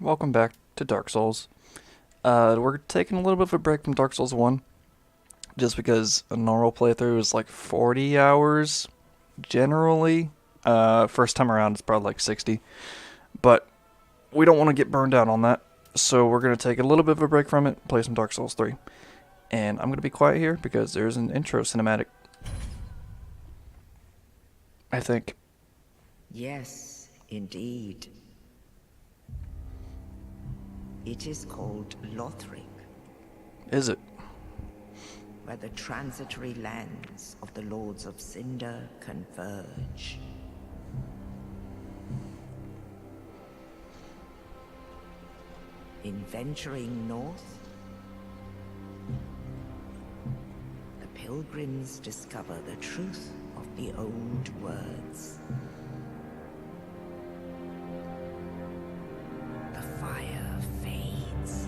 Welcome back to Dark Souls. We're taking a little bit of a break from Dark Souls 1, just because a normal playthrough is like 40 hours, generally. First time around it's probably like 60, but we don't want to get burned out on that, so we're going to take a little bit of a break from it, play some Dark Souls 3. And I'm going to be quiet here because there's an intro cinematic, I think. Yes, indeed. It is called Lothric, Is it? where the transitory lands of the Lords of Cinder converge. In venturing north, the pilgrims discover the truth of the old words. The fire fades,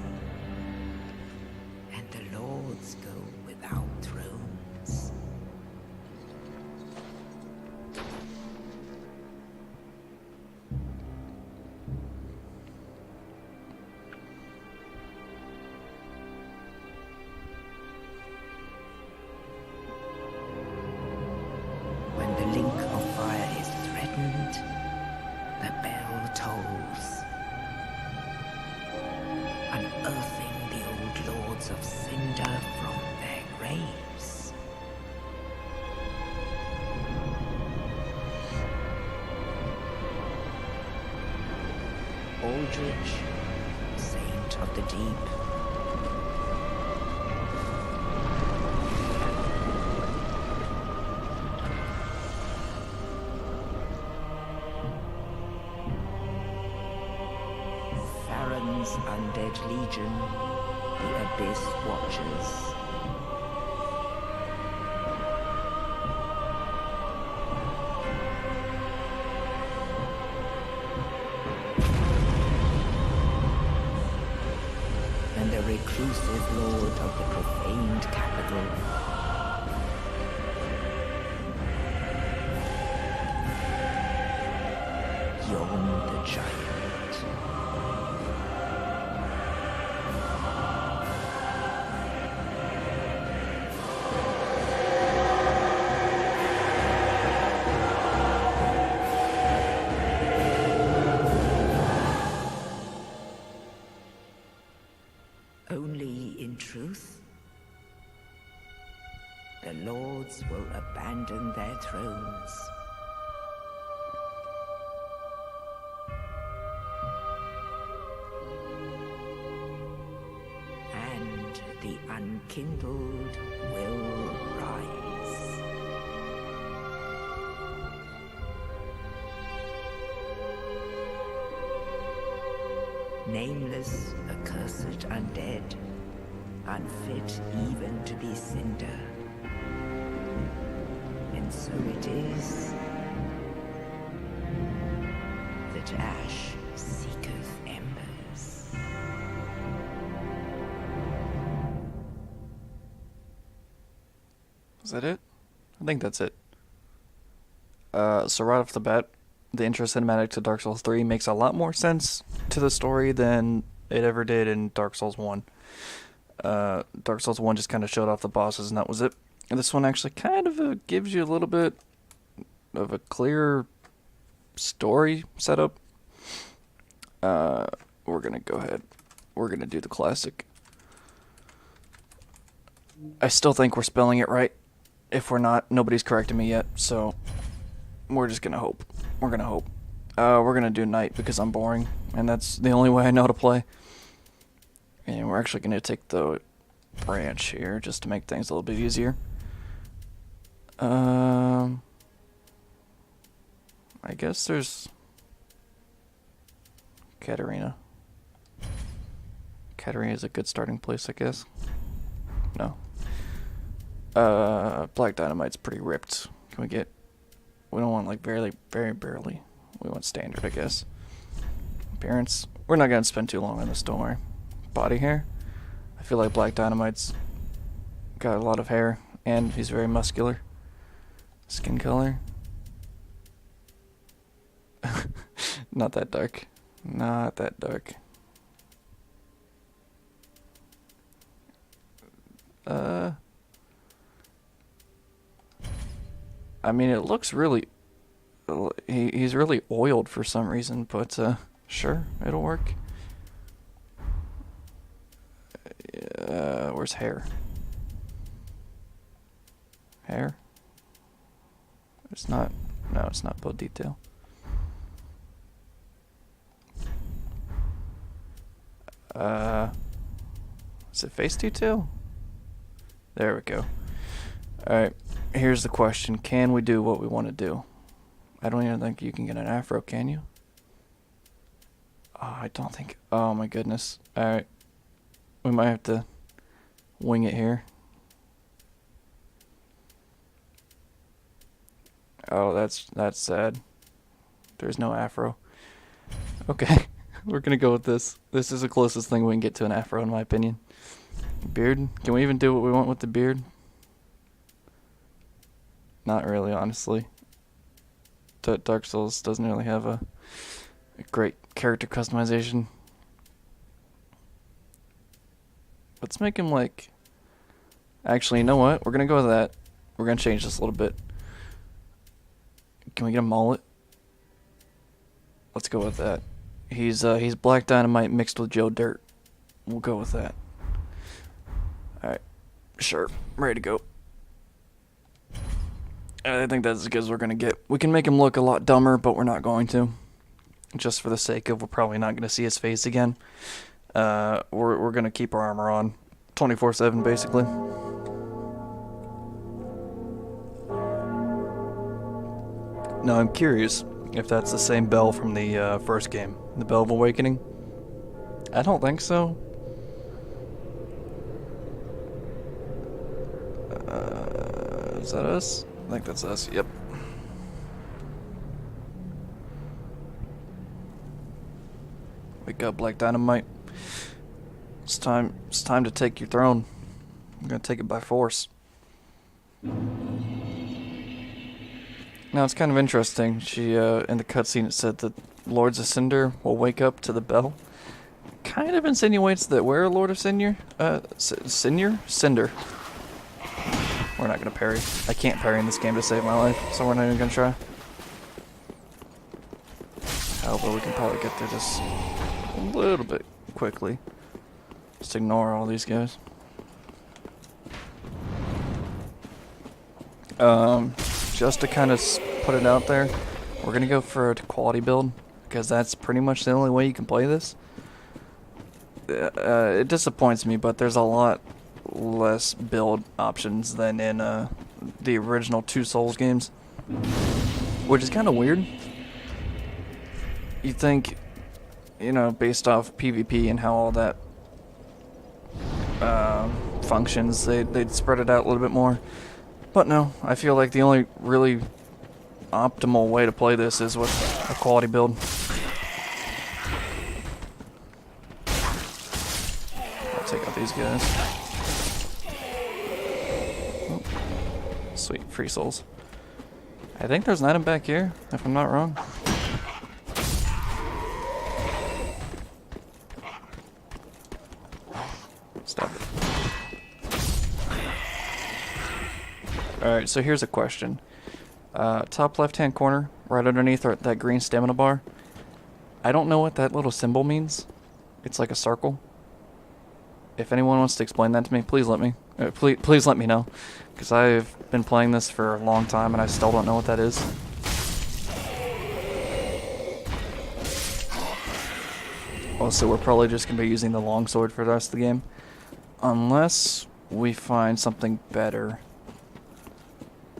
and the lords go without thrones. When the link of fire is threatened, the bell tolls, unearthing the old lords of Cinder from their graves. Aldrich, saint of the deep, Farron's undead legion, the Abyss Watchers. And the reclusive lord of the profaned capital. Yon the Giant. Only in truth, the lords will abandon their thrones. And the unkindled will rise. Nameless, accursed undead, unfit even to be cinder. And so it is that ash seeketh embers. Is that it? I think that's it. So right off the bat, the intro cinematic to Dark Souls 3 makes a lot more sense to the story than it ever did in Dark Souls 1. Dark Souls 1 just kind of showed off the bosses and that was it. And this one actually kind of gives you a little bit of a clear story setup. We're gonna go ahead. We're gonna do the classic. I still think we're spelling it right. If we're not, nobody's corrected me yet, so we're just gonna hope. We're gonna hope. We're gonna do night because I'm boring, and that's the only way I know how to play. And we're actually gonna take the branch here just to make things a little bit easier. I guess there's Katarina. Katarina is a good starting place, I guess. No. Black Dynamite's pretty ripped. Can we get... We don't want like barely, very barely. We want standard, I guess. Appearance. We're not gonna spend too long on this, don't worry. Body hair. I feel like Black Dynamite's got a lot of hair, and he's very muscular. Skin color. Not that dark. Not that dark. Uh, I mean, it looks really... he's really oiled for some reason, but sure, it'll work. Where's hair? Hair? It's not... No, it's not build detail. Is it face detail? There we go. Alright, here's the question. Can we do what we want to do? I don't even think you can get an afro, can you? Oh, I don't think... Oh my goodness. Alright. We might have to wing it here. Oh, that's sad. There's no afro. Okay, we're gonna go with this. This is the closest thing we can get to an afro, in my opinion. Beard? Can we even do what we want with the beard? Not really, honestly. Dark Souls doesn't really have a great character customization. Let's make him like... Actually, you know what? We're gonna go with that. We're gonna change this a little bit. Can we get a mullet? Let's go with that. He's Black Dynamite mixed with Joe Dirt. We'll go with that. Alright. Sure. I'm ready to go. I think that's as good as we're gonna get. We can make him look a lot dumber, but we're not going to. Just for the sake of, we're probably not gonna see his face again. We're gonna keep our armor on 24/7 basically. Now I'm curious if that's the same bell from the first game, the Bell of Awakening. I don't think so. Is that us? I think that's us. Yep. Wake up, Black Dynamite. It's time to take your throne. I'm gonna take it by force. Now it's kind of interesting. She in the cutscene it said that Lords of Cinder will wake up to the bell. Kind of insinuates that we're a Lord of Cinder. Cinder. We're not gonna parry. I can't parry in this game to save my life, so we're not even gonna try. However, we can probably get through this a little bit quickly. Just ignore all these guys. Just to kind of put it out there, we're gonna go for a quality build because that's pretty much the only way you can play this. It disappoints me, but there's a lot less build options than in the original two Souls games, which is kind of weird. You think, you know, based off PvP and how all that functions, they'd spread it out a little bit more. But no, I feel like the only really optimal way to play this is with a quality build. I'll take out these guys. Oh, sweet, free souls. I think there's an item back here, if I'm not wrong. Stop it. Alright, so here's a question. Top left-hand corner, right underneath that green stamina bar. I don't know what that little symbol means. It's like a circle. If anyone wants to explain that to me, please let me. Please let me know. Because I've been playing this for a long time and I still don't know what that is. Also, we're probably just going to be using the longsword for the rest of the game. Unless we find something better.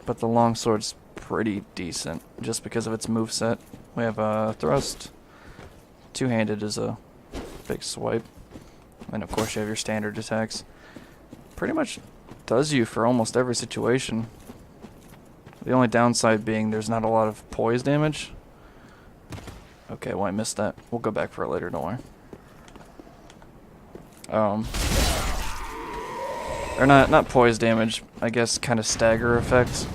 But the longsword's pretty decent, just because of its moveset. We have a thrust. Two-handed is a big swipe. And of course you have your standard attacks. Pretty much does you for almost every situation. The only downside being there's not a lot of poise damage. Okay, well I missed that. We'll go back for it later, don't worry. Or not poise damage, I guess kind of stagger effects.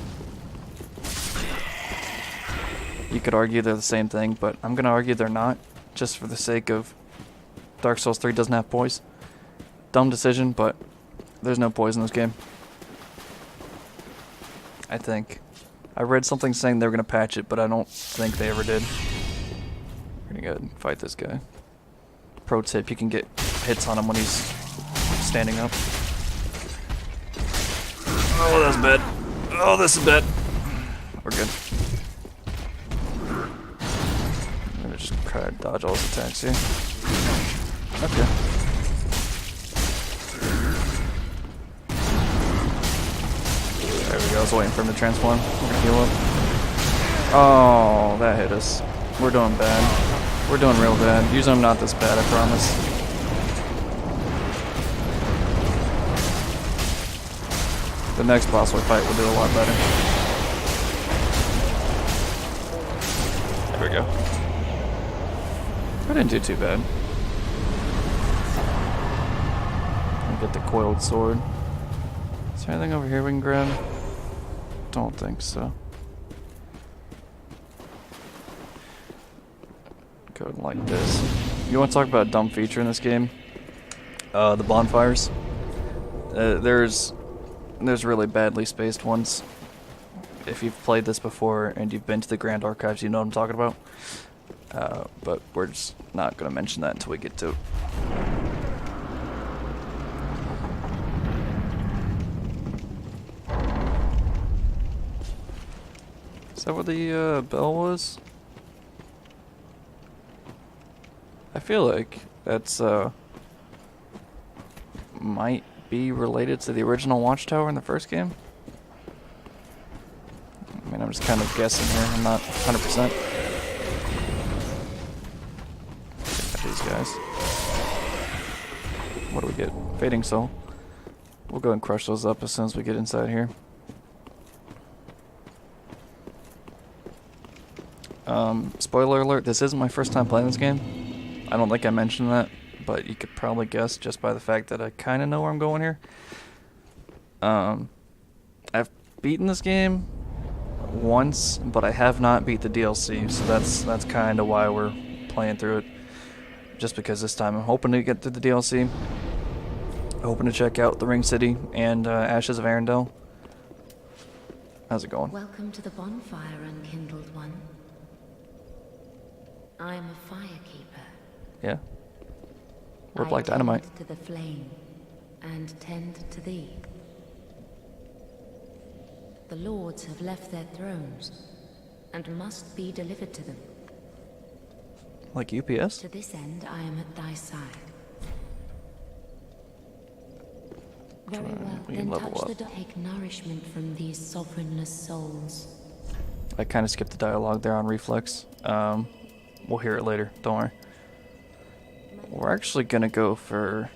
You could argue they're the same thing, but I'm gonna argue they're not, just for the sake of Dark Souls 3 doesn't have poise. Dumb decision, but There's no poison in this game. I think. I read something saying they were gonna patch it, but I don't think they ever did. We're gonna go ahead and fight this guy. Pro tip, you can get hits on him when he's standing up. Oh, that's bad. Oh, this is bad. We're good. I'm gonna just try to dodge all his attacks here. Okay. There we go, I was waiting for him to transform. We're gonna heal up. Oh, that hit us. We're doing bad. We're doing real bad. Usually I'm not this bad, I promise. The next boss we fight will do a lot better. There we go. I didn't do too bad. I'll get the coiled sword. Is there anything over here we can grab? Don't think so. Go like this. You want to talk about a dumb feature in this game? The bonfires. There's really badly spaced ones. If you've played this before and you've been to the Grand Archives, you know what I'm talking about. But we're just not going to mention that until we get to it. Is that where the bell was? I feel like that's might be related to the original watchtower in the first game. I mean, I'm just kind of guessing here. I'm not 100%. These guys. What do we get? Fading Soul. We'll go and crush those up as soon as we get inside here. Spoiler alert, this isn't my first time playing this game. I don't think I mentioned that, but you could probably guess just by the fact that I kind of know where I'm going here. I've beaten this game once, but I have not beat the DLC, so that's kind of why we're playing through it. Just because this time I'm hoping to get through the DLC. Hoping to check out the Ring City and Ashes of Arendelle. How's it going? Welcome to the bonfire, unkindled one. I am a firekeeper. Yeah. We're Black Dynamite. I tend to the flame and tend to thee. The lords have left their thrones and must be delivered to them. Like UPS? To this end, I am at thy side. Very well, then touch the take nourishment from these sovereignless souls. I kind of skipped the dialogue there on reflex. We'll hear it later, don't worry. We're actually gonna go for...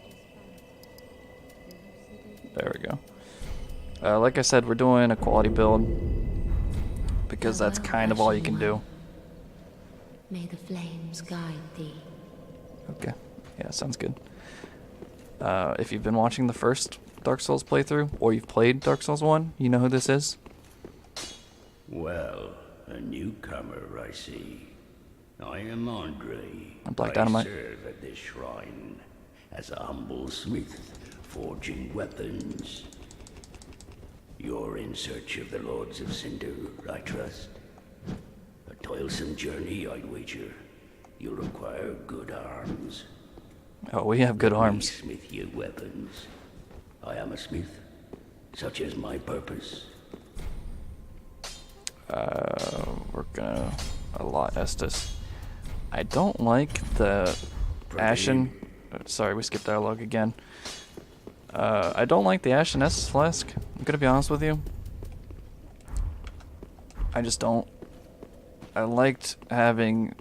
There we go. Like I said, we're doing a quality build because that's kind of all you can do. May the flames guide thee. Okay, yeah, sounds good. If you've been watching the first Dark Souls playthrough, or you've played Dark Souls 1, you know who this is? Well, a newcomer, I see. I am Andre. I'm Black Dynamite. I serve at this shrine as a humble smith, forging weapons. You're in search of the Lords of Cinder, I trust. A toilsome journey, I'd wager. You'll require good arms. Oh, we have good arms. Smith you weapons. I am a smith. Such is my purpose. We're gonna allot Estus. I don't like the Ashen... sorry, we skipped dialogue again. I don't like the Ashen Estus flask. I'm gonna be honest with you. I just don't. I liked having,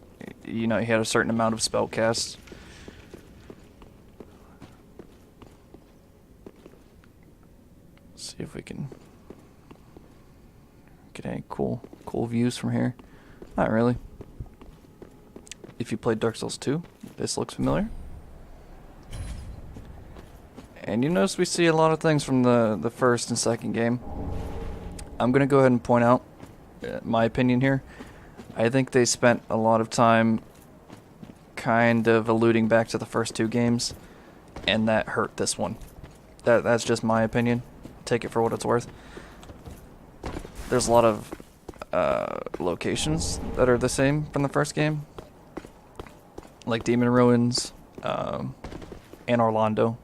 you know, he had a certain amount of spell cast. See if we can get any cool views from here. Not really. If you played Dark Souls 2, this looks familiar. And you notice we see a lot of things from the first and second game. I'm gonna go ahead and point out my opinion here. I think they spent a lot of time kind of alluding back to the first two games, and that hurt this one. That's just my opinion. Take it for what it's worth. There's a lot of locations that are the same from the first game, like Demon Ruins, and Orlando.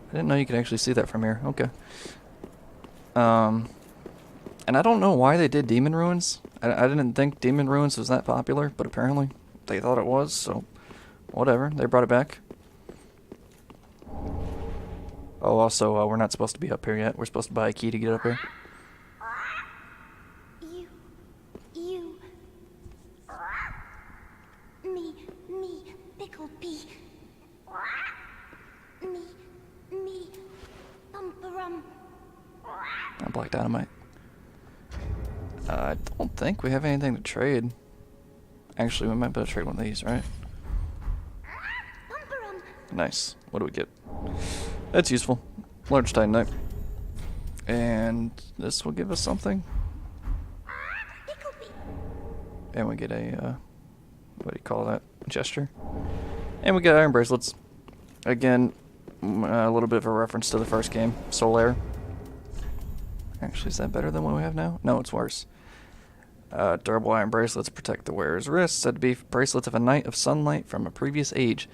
I didn't know you could actually see that from here. Okay. And I don't know why they did Demon Ruins. I didn't think Demon Ruins was that popular, but apparently they thought it was, so whatever. They brought it back. Oh, also, we're not supposed to be up here yet. We're supposed to buy a key to get up here. You. Me, Picklebee. Me, Bumperum. Black Dynamite. I don't think we have anything to trade. Actually, we might be able to trade one of these, right? Bumperum. Nice. What do we get? That's useful. Large Titanite. And this will give us something. Picklebee. And we get a, what do you call that? Gesture. And we get iron bracelets. Again, a little bit of a reference to the first game, Solaire. Actually, is that better than what we have now? No, it's worse. Durable iron bracelets protect the wearer's wrists, said to be bracelets of a knight of sunlight from a previous age.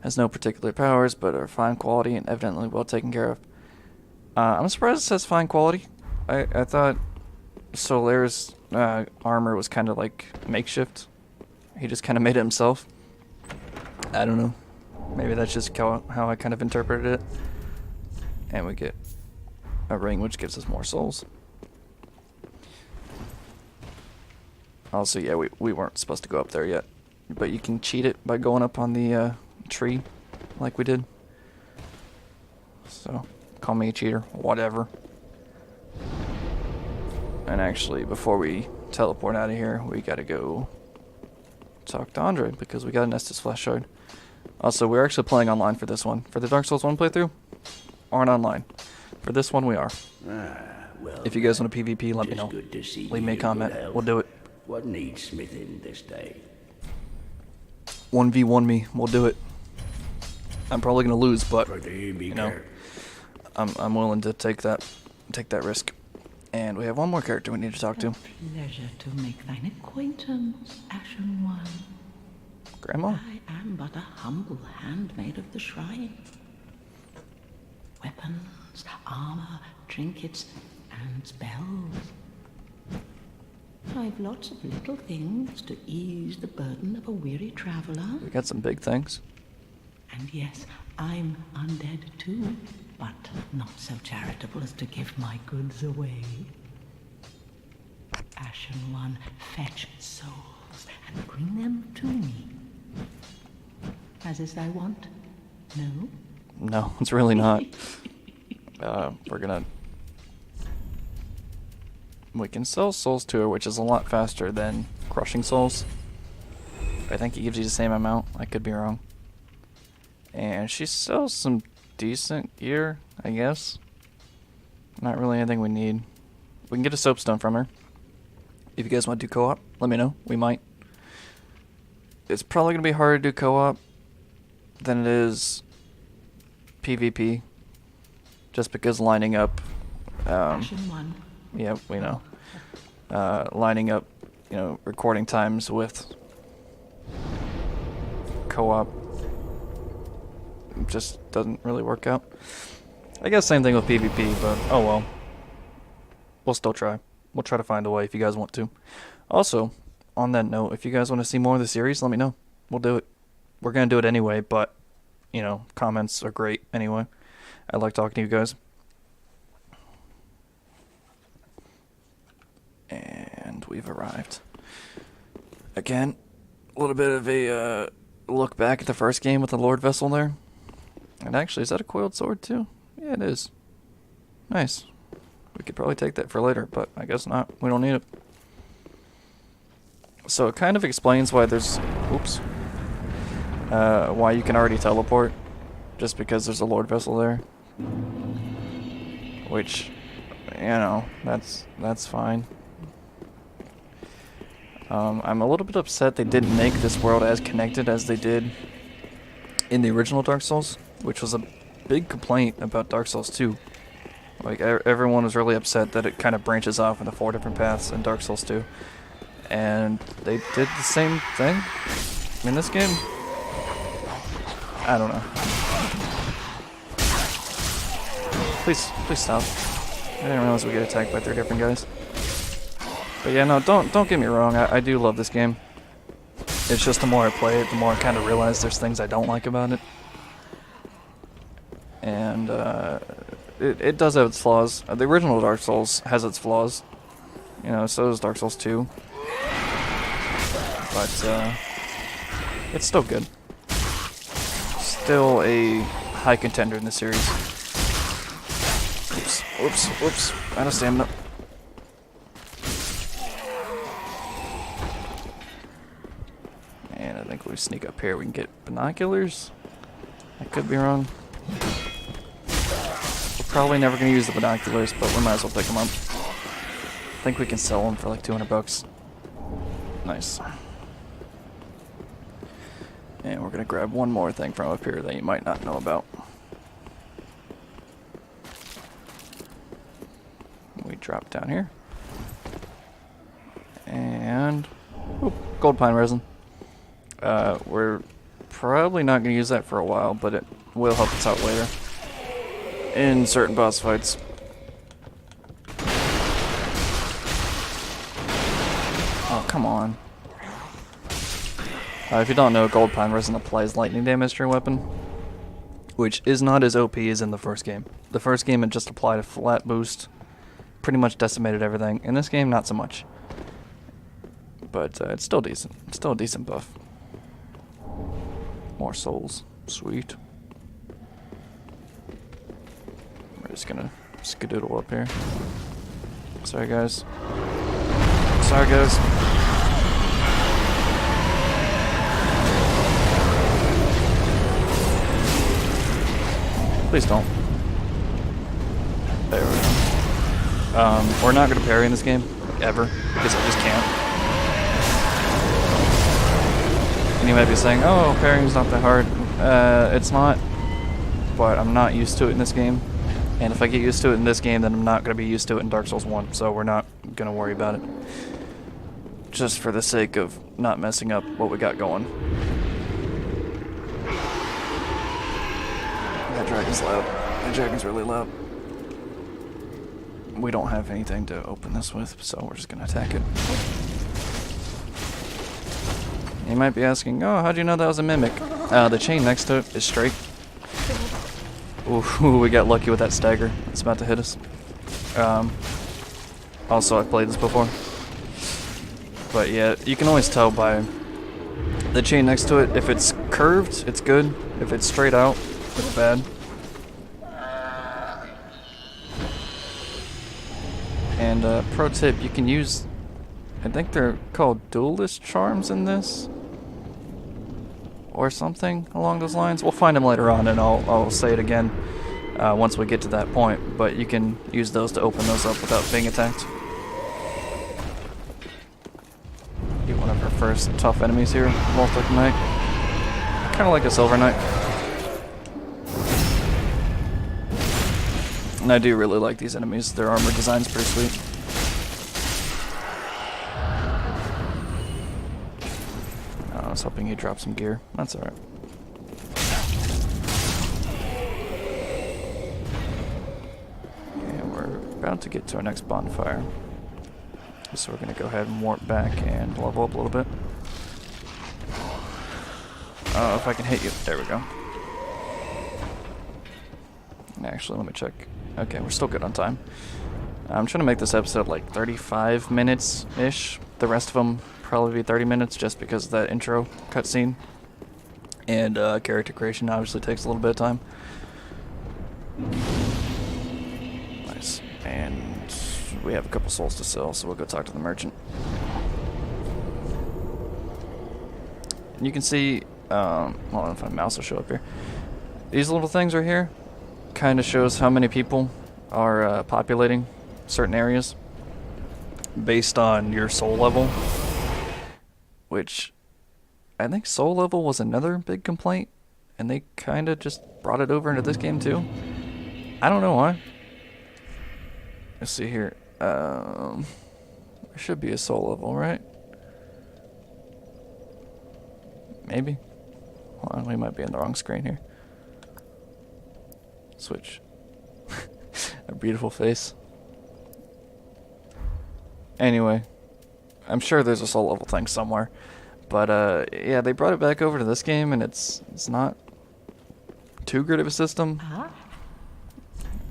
Has no particular powers, but are fine quality and evidently well taken care of. I'm surprised it says fine quality. I thought Solaire's armor was kind of like makeshift. He just kind of made it himself. I don't know. Maybe that's just how I kind of interpreted it. And we get a ring, which gives us more souls. Also, yeah, we weren't supposed to go up there yet. But you can cheat it by going up on the tree, like we did. So, call me a cheater, whatever. And actually, before we teleport out of here, we gotta go talk to Andre, because we got an Estus Flash Shard. Also, we're actually playing online for this one. For the Dark Souls 1 playthrough, aren't online. For this one, we are. Well, if you guys want a PvP, let me know. good to see Leave me a you, comment. good health. We'll do it. What needs smithing this day? 1v1 me. We'll do it. I'm probably gonna lose, but You know, I'm willing to take that risk. And we have one more character we need to talk to. Pleasure to make thine acquaintance, Ashen One. Grandma. I am but a humble handmaid of the shrine. Weapons, armor, trinkets, and spells. I've lots of little things to ease the burden of a weary traveler. We got some big things. And yes, I'm undead too, but not so charitable as to give my goods away. Ashen One, fetch souls and bring them to me. As is thy wont? No? No, it's really not. We're gonna... We can sell souls to her, which is a lot faster than crushing souls. I think it gives you the same amount. I could be wrong. And she sells some decent gear, I guess. Not really anything we need. We can get a soapstone from her. If you guys want to do co-op, let me know. We might. It's probably going to be harder to do co-op than it is PvP. Just because lining up... Ashen One. Yeah, we know. Lining up, recording times with co-op just doesn't really work out. I guess same thing with PvP, but oh well. We'll still try. We'll try to find a way if you guys want to. Also, on that note, if you guys want to see more of the series, let me know. We'll do it. We're going to do it anyway, but, comments are great anyway. I like talking to you guys. And we've arrived. Again, a little bit of a look back at the first game with the Lord Vessel there. And actually, is that a coiled sword too? Yeah, it is. Nice. We could probably take that for later, but I guess not. We don't need it. So it kind of explains why there's... Oops. Why you can already teleport. Just because there's a Lord Vessel there. Which, that's fine. I'm a little bit upset they didn't make this world as connected as they did in the original Dark Souls, which was big complaint about Dark Souls 2. Like, everyone was really upset that it kind of branches off into 4 different paths in Dark Souls 2. And they did the same thing in this game. I don't know. Please stop. I didn't realize we get attacked by 3 different guys. But yeah, no, don't get me wrong. I do love this game. It's just the more I play it, the more I kind of realize there's things I don't like about it. And it does have its flaws. The original Dark Souls has its flaws. You know, so does Dark Souls 2. But it's still good. Still a high contender in the series. Whoops. Out of stamina. And I think we sneak up here, we can get binoculars. I could be wrong. We're probably never going to use the binoculars, but we might as well pick them up. I think we can sell them for like 200 bucks. Nice. And we're going to grab one more thing from up here that you might not know about. We drop down here. And gold pine resin. We're probably not going to use that for a while, but it will help us out later in certain boss fights. Oh, come on. If you don't know, gold pine resin applies lightning damage to your weapon, which is not as OP as in the first game. The first game, it just applied a flat boost, pretty much decimated everything. In this game, not so much. But it's still decent. It's still a decent buff. More souls. Sweet. We're just gonna skedoodle up here. Sorry, guys. Please don't. There we go. We're not gonna parry in this game, ever, because I just can't. And you might be saying, oh, parrying's not that hard. It's not, but I'm not used to it in this game. And if I get used to it in this game, then I'm not going to be used to it in Dark Souls 1, so we're not going to worry about it. Just for the sake of not messing up what we got going. That dragon's loud. That dragon's really loud. We don't have anything to open this with, so we're just going to attack it. You might be asking, oh, how'd you know that was a mimic? The chain next to it is straight. Ooh, we got lucky with that stagger. It's about to hit us. Also, I've played this before. But yeah, you can always tell by the chain next to it. If it's curved, it's good. If it's straight out, it's bad. And pro tip, you can use, I think they're called duelist charms in this, or something along those lines. We'll find them later on, and I'll say it again once we get to that point. But you can use those to open those up without being attacked. Get one of our first tough enemies here, Voltic Knight. Kind of like a Silver Knight. And I do really like these enemies. Their armor design's pretty sweet. I was hoping he'd drop some gear. That's alright. And we're about to get to our next bonfire. So we're going to go ahead and warp back and level up a little bit. Oh, if I can hit you. There we go. Actually, let me check. Okay, we're still good on time. I'm trying to make this episode like 35 minutes-ish. The rest of them probably be 30 minutes just because of that intro cutscene. And character creation obviously takes a little bit of time. Nice. And we have a couple souls to sell, so we'll go talk to the merchant. And you can see, hold on, if my mouse will show up here. These little things right here kind of shows how many people are populating certain areas based on your soul level, which I think soul level was another big complaint and they kind of just brought it over into this game too. I don't know why. Let's see here. There should be a soul level, right? Maybe. Hold on, we might be in the wrong screen here. Switch. A beautiful face. Anyway, I'm sure there's a soul level thing somewhere. But yeah, they brought it back over to this game, and it's not too good of a system.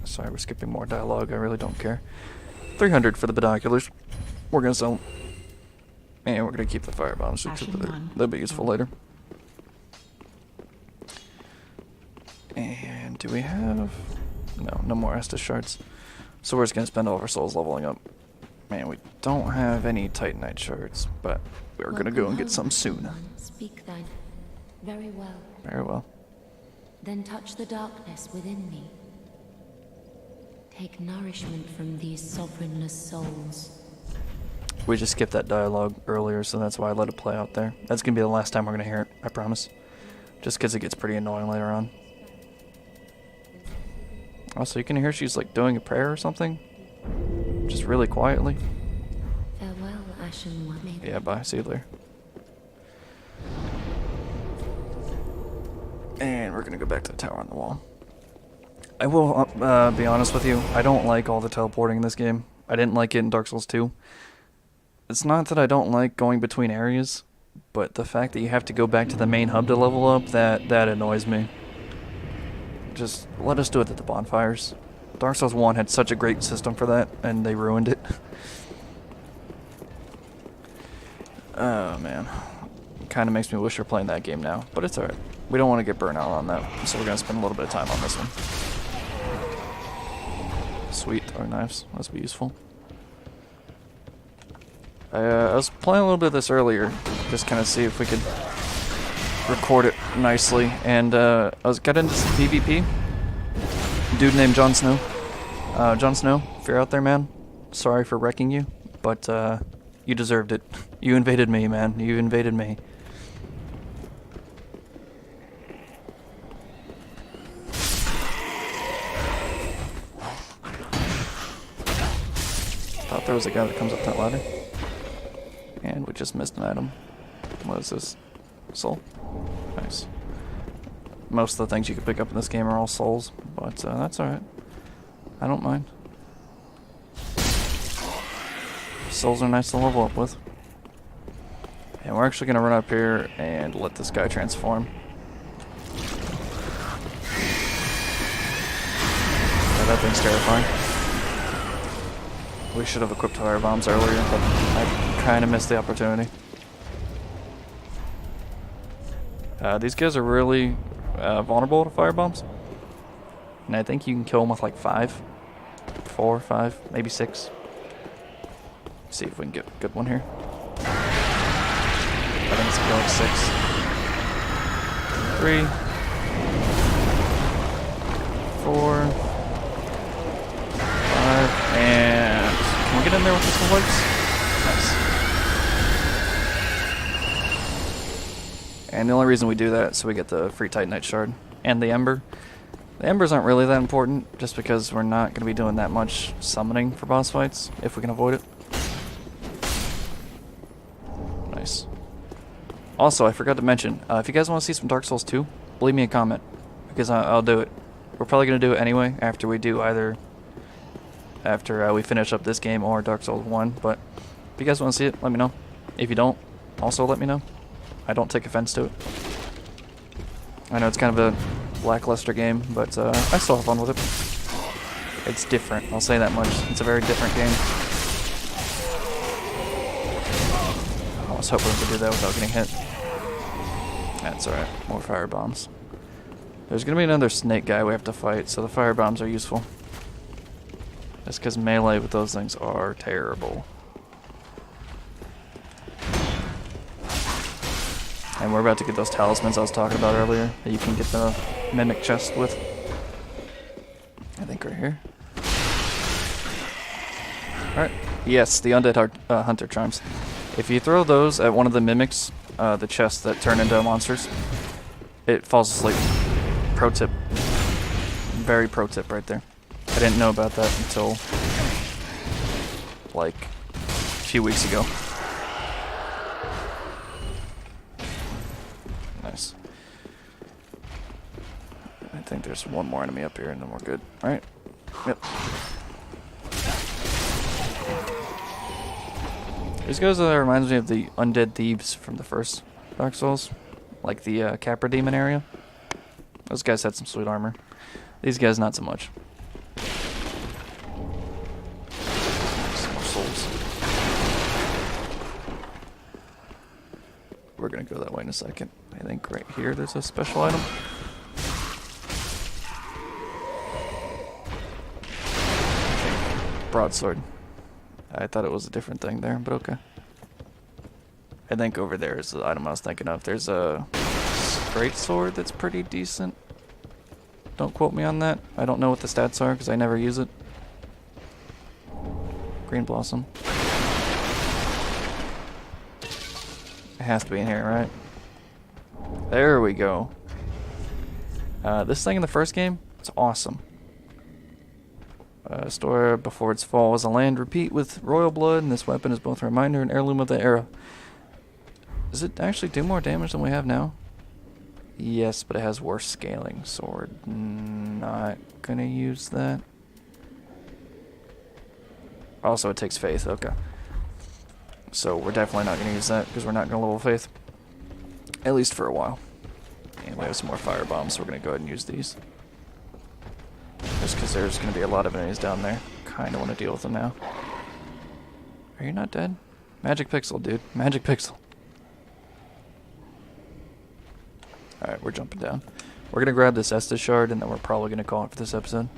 Sorry, we're skipping more dialogue. I really don't care. 300 for the binoculars. We're gonna sell them. And we're gonna keep the firebombs. They'll be useful later. And do we have... No more Estus shards. So we're just gonna spend all of our souls leveling up. Man, we don't have any Titanite shards, but we're gonna go and get some soon. Speak then. Very well. Very well. Then touch the darkness within me. Take nourishment from these sovereignless souls. We just skipped that dialogue earlier, so that's why I let it play out there. That's gonna be the last time we're gonna hear it, I promise. Just because it gets pretty annoying later on. Also, you can hear she's like doing a prayer or something. Just really quietly. Farewell, Ashen One. Yeah, bye. See you later. And we're gonna go back to the tower on the wall. I will be honest with you, I don't like all the teleporting in this game. I didn't like it in Dark Souls 2. It's not that I don't like going between areas, but the fact that you have to go back to the main hub to level up, that annoys me. Just let us do it at the bonfires. Dark Souls 1 had such a great system for that, and they ruined it. Oh man. Kind of makes me wish we were playing that game now, but it's alright. We don't want to get burnt out on that, so we're going to spend a little bit of time on this one. Sweet, our knives. Must be useful. I was playing a little bit of this earlier, just kind of see if we could record it nicely, and I got into some PvP. Dude named Jon Snow. Jon Snow, if you're out there, man, sorry for wrecking you, but you deserved it. You invaded me, man. You invaded me. Thought there was a guy that comes up that ladder. And we just missed an item. What is this? Soul? Nice. Most of the things you can pick up in this game are all souls, but that's alright. I don't mind. Souls are nice to level up with. And we're actually going to run up here and let this guy transform. Yeah, that thing's terrifying. We should have equipped firebombs earlier, but I kind of missed the opportunity. These guys are really vulnerable to firebombs. And I think you can kill them with like 5, 4, 5, maybe 6. See if we can get a good one here. I think it's gonna be like 6. 3, 4, 5, and can we get in there with pistol whips? Nice. And the only reason we do that is so we get the free Titanite shard and the Ember. The Embers aren't really that important, just because we're not going to be doing that much summoning for boss fights, if we can avoid it. Nice. Also, I forgot to mention, if you guys want to see some Dark Souls 2, leave me a comment, because I'll do it. We're probably going to do it anyway, after we do either... after we finish up this game or Dark Souls 1, but if you guys want to see it, let me know. If you don't, also let me know. I don't take offense to it. I know it's kind of a lackluster game, but I still have fun with it. It's different, I'll say that much. It's a very different game. I was hoping we could do that without getting hit. That's alright, more firebombs. There's gonna be another snake guy we have to fight, so the firebombs are useful. Just because melee with those things are terrible. And we're about to get those talismans I was talking about earlier that you can get the mimic chest with. I think right here. Alright. Yes, the undead hunter charms. If you throw those at one of the mimics, the chests that turn into monsters, it falls asleep. Pro tip. Very pro tip right there. I didn't know about that until like a few weeks ago. Nice. I think there's one more enemy up here and then we're good. Alright. Yep. These guys reminds me of the undead thieves from the first Dark Souls. Like the Capra Demon area. Those guys had some sweet armor. These guys not so much. Some more souls. We're gonna go that way in a second. I think right here there's a special item. Broadsword. I thought it was a different thing there, but okay. I think over there is the item I was thinking of. There's a great sword that's pretty decent. Don't quote me on that. I don't know what the stats are because I never use it. Green Blossom. It has to be in here, right? There we go. This thing in the first game, it's awesome. Store before its fall was a land repeat with royal blood, and this weapon is both a reminder and heirloom of the era. Does it actually do more damage than we have now? Yes, but it has worse scaling. Sword. Not gonna use that. Also, it takes faith. Okay. So we're definitely not gonna use that because we're not gonna level faith. At least for a while. And we have some more firebombs, so we're gonna go ahead and use these. Just because there's going to be a lot of enemies down there. Kind of want to deal with them now. Are you not dead? Magic Pixel, dude. Magic Pixel. Alright, we're jumping down. We're going to grab this Estus shard, and then we're probably going to call it for this episode.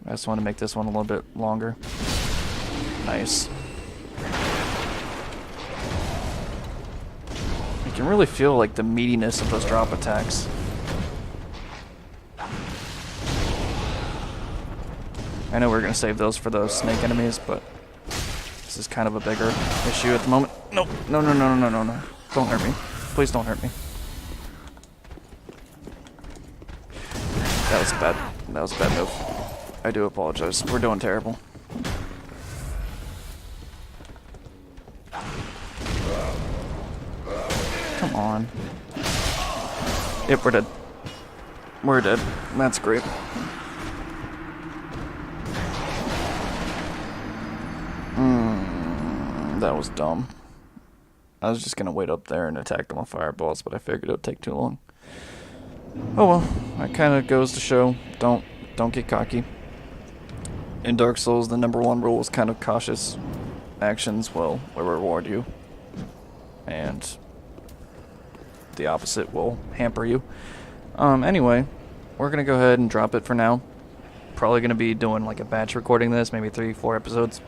I just want to make this one a little bit longer. Nice. You can really feel like the meatiness of those drop attacks. I know we're going to save those for those snake enemies, but this is kind of a bigger issue at the moment. Nope. No, no, no, no, no, no. Don't hurt me. Please don't hurt me. That was bad. That was a bad move. I do apologize. We're doing terrible. Come on. Yep, we're dead. We're dead. That's great. That was dumb. I was just gonna wait up there and attack them with fireballs, but I figured it would take too long. Oh well, that kind of goes to show, don't get cocky. In Dark Souls, the #1 rule is kind of cautious actions will reward you, and the opposite will hamper you. Anyway, we're gonna go ahead and drop it for now. Probably gonna be doing like a batch recording this, maybe 3-4 episodes.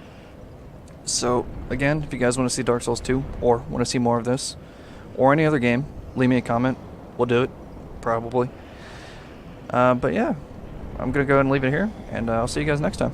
So, again, if you guys want to see Dark Souls 2, or want to see more of this, or any other game, leave me a comment. We'll do it. Probably. But yeah, I'm going to go ahead and leave it here, and I'll see you guys next time.